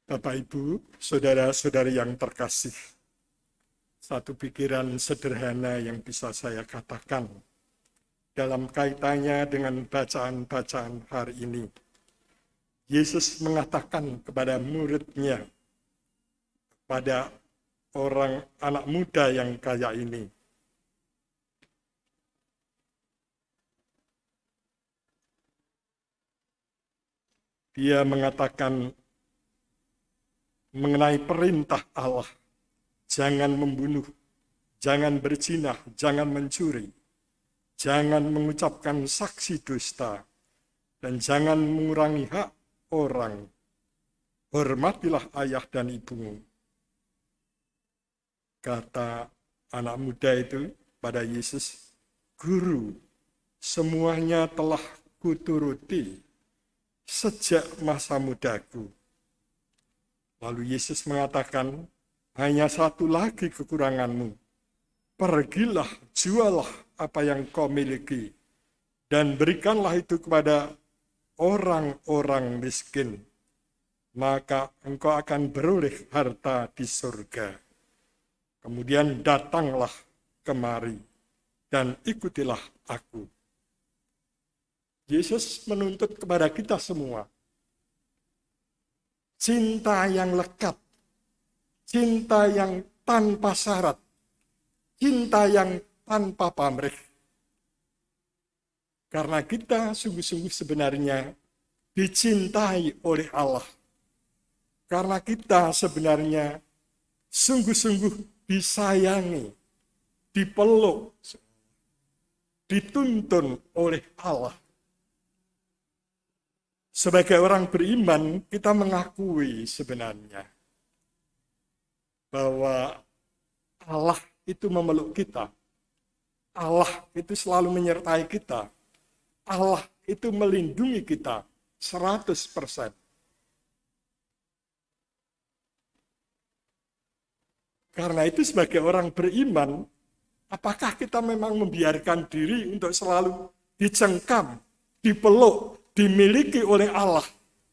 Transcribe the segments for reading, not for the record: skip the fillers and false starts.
Bapak, Ibu, saudara-saudari yang terkasih, satu pikiran sederhana yang bisa saya katakan dalam kaitannya dengan bacaan-bacaan hari ini. Yesus mengatakan kepada murid-Nya, pada orang anak muda yang kaya ini, Dia mengatakan mengenai perintah Allah, jangan membunuh, jangan berzina, jangan mencuri, jangan mengucapkan saksi dusta, dan jangan mengurangi hak orang. Hormatilah ayah dan ibumu. Kata anak muda itu pada Yesus, Guru, semuanya telah kuturuti sejak masa mudaku. Lalu Yesus mengatakan, hanya satu lagi kekuranganmu. Pergilah, jualah apa yang kau miliki, dan berikanlah itu kepada orang-orang miskin. Maka engkau akan beroleh harta di surga. Kemudian datanglah kemari, dan ikutilah aku. Yesus menuntut kepada kita semua cinta yang lekat, cinta yang tanpa syarat, cinta yang tanpa pamrih. Karena kita sungguh-sungguh sebenarnya dicintai oleh Allah. Karena kita sebenarnya sungguh-sungguh disayangi, dipeluk, dituntun oleh Allah. Sebagai orang beriman, kita mengakui sebenarnya bahwa Allah itu memeluk kita. Allah itu selalu menyertai kita. Allah itu melindungi kita 100%. Karena itu sebagai orang beriman, apakah kita memang membiarkan diri untuk selalu dicengkam, dipeluk, dimiliki oleh Allah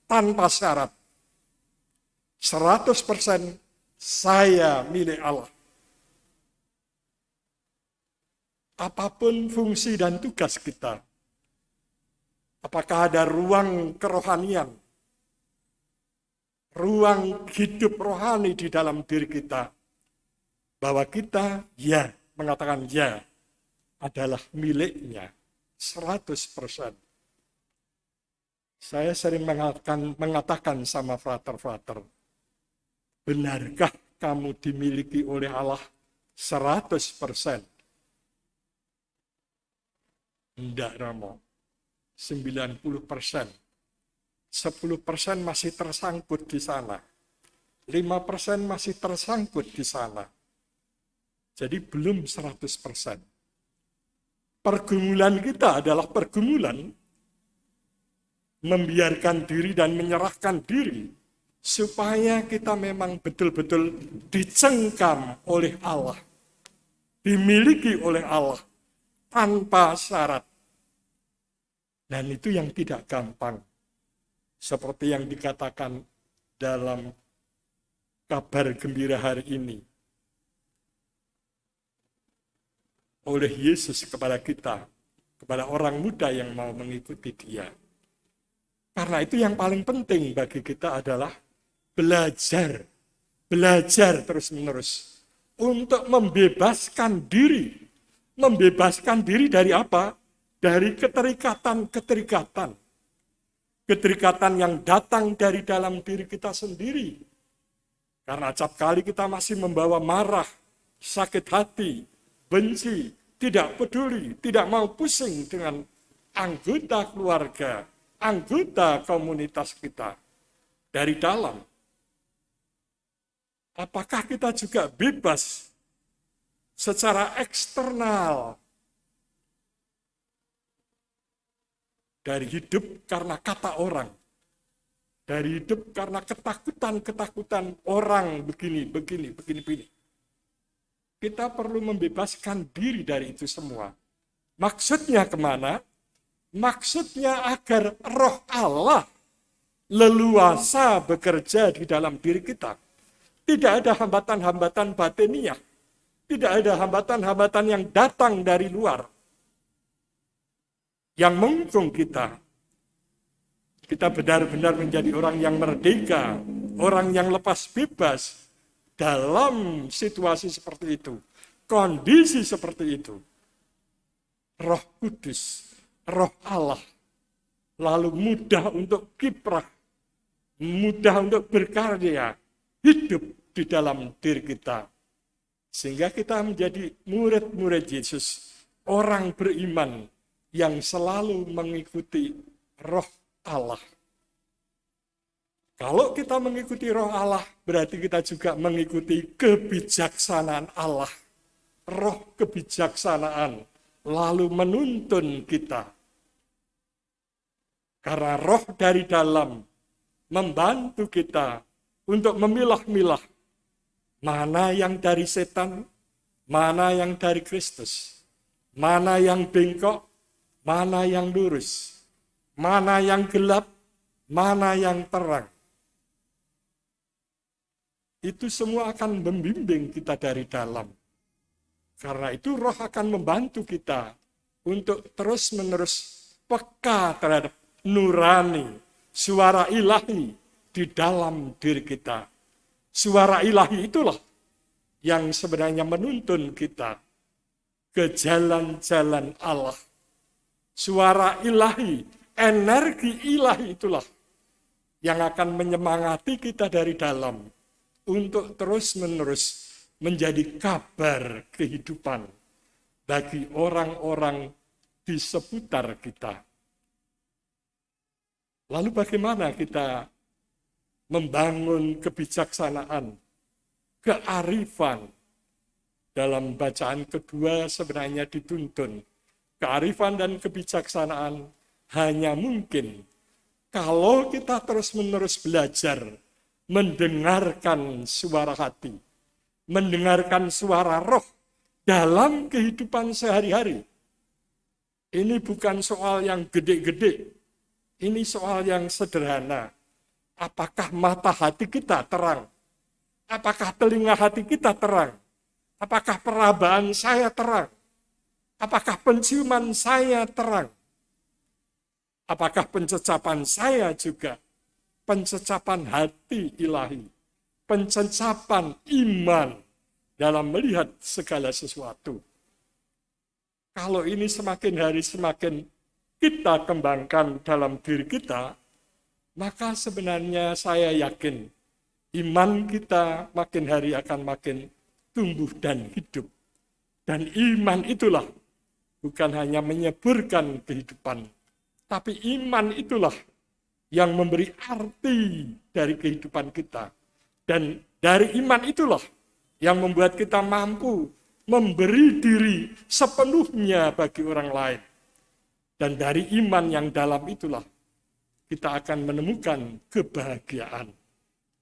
tanpa syarat? 100% saya milik Allah. Apapun fungsi dan tugas kita, apakah ada ruang kerohanian, ruang hidup rohani di dalam diri kita, bahwa kita mengatakan adalah miliknya 100%. Saya sering mengatakan sama frater-frater, benarkah kamu dimiliki oleh Allah 100%? Tidak, Romo. 90%. 10% masih tersangkut di sana. 5% masih tersangkut di sana. Jadi belum 100%. Pergumulan kita adalah pergumulan membiarkan diri dan menyerahkan diri supaya kita memang betul-betul dicengkam oleh Allah, dimiliki oleh Allah tanpa syarat. Dan itu yang tidak gampang. Seperti yang dikatakan dalam kabar gembira hari ini oleh Yesus kepada kita, kepada orang muda yang mau mengikuti Dia. Karena itu yang paling penting bagi kita adalah belajar terus-menerus untuk membebaskan diri. Membebaskan diri dari apa? Dari keterikatan. Keterikatan yang datang dari dalam diri kita sendiri. Karena acap kali kita masih membawa marah, sakit hati, benci, tidak peduli, tidak mau pusing dengan anggota keluarga, anggota komunitas kita dari dalam. Apakah kita juga bebas secara eksternal dari hidup karena kata orang, dari hidup karena ketakutan orang begini. Kita perlu membebaskan diri dari itu semua. Maksudnya kemana? Maksudnya agar roh Allah leluasa bekerja di dalam diri kita. Tidak ada hambatan-hambatan batiniah. Tidak ada hambatan-hambatan yang datang dari luar. Yang mengungkung kita. Kita benar-benar menjadi orang yang merdeka. Orang yang lepas bebas. Dalam situasi seperti itu. Kondisi seperti itu. Roh Kudus. Roh Allah. Lalu mudah untuk kiprah. Mudah untuk berkarya. Hidup di dalam diri kita. Sehingga kita menjadi murid-murid Yesus. Orang beriman yang selalu mengikuti roh Allah. Kalau kita mengikuti roh Allah, berarti kita juga mengikuti kebijaksanaan Allah. Roh kebijaksanaan lalu menuntun kita. Karena roh dari dalam membantu kita untuk memilah-milah mana yang dari setan, mana yang dari Kristus, mana yang bengkok, mana yang lurus, mana yang gelap, mana yang terang. Itu semua akan membimbing kita dari dalam. Karena itu roh akan membantu kita untuk terus-menerus peka terhadap nurani, suara ilahi di dalam diri kita. Suara ilahi itulah yang sebenarnya menuntun kita ke jalan-jalan Allah. Suara ilahi, energi ilahi itulah yang akan menyemangati kita dari dalam untuk terus-menerus menjadi kabar kehidupan bagi orang-orang di seputar kita. Lalu bagaimana kita membangun kebijaksanaan, kearifan? Dalam bacaan kedua sebenarnya dituntun. Kearifan dan kebijaksanaan hanya mungkin kalau kita terus-menerus belajar mendengarkan suara hati, mendengarkan suara roh dalam kehidupan sehari-hari. Ini bukan soal yang gede-gede, ini soal yang sederhana. Apakah mata hati kita terang? Apakah telinga hati kita terang? Apakah perabaan saya terang? Apakah penciuman saya terang? Apakah pencecapan saya juga pencecapan hati ilahi, pencecapan iman dalam melihat segala sesuatu? Kalau ini semakin hari semakin kita kembangkan dalam diri kita, maka sebenarnya saya yakin iman kita makin hari akan makin tumbuh dan hidup. Dan iman itulah bukan hanya menyeburkan kehidupan, tapi iman itulah yang memberi arti dari kehidupan kita. Dan dari iman itulah yang membuat kita mampu memberi diri sepenuhnya bagi orang lain. Dan dari iman yang dalam itulah kita akan menemukan kebahagiaan.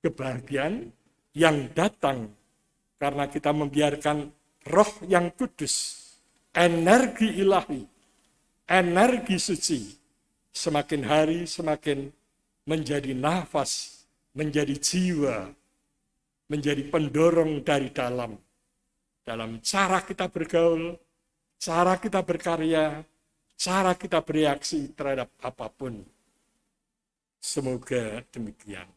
Kebahagiaan yang datang karena kita membiarkan roh yang kudus, energi ilahi, energi suci, semakin hari semakin menjadi nafas, menjadi jiwa, menjadi pendorong dari dalam cara kita bergaul, cara kita berkarya, cara kita bereaksi terhadap apapun. Semoga demikian.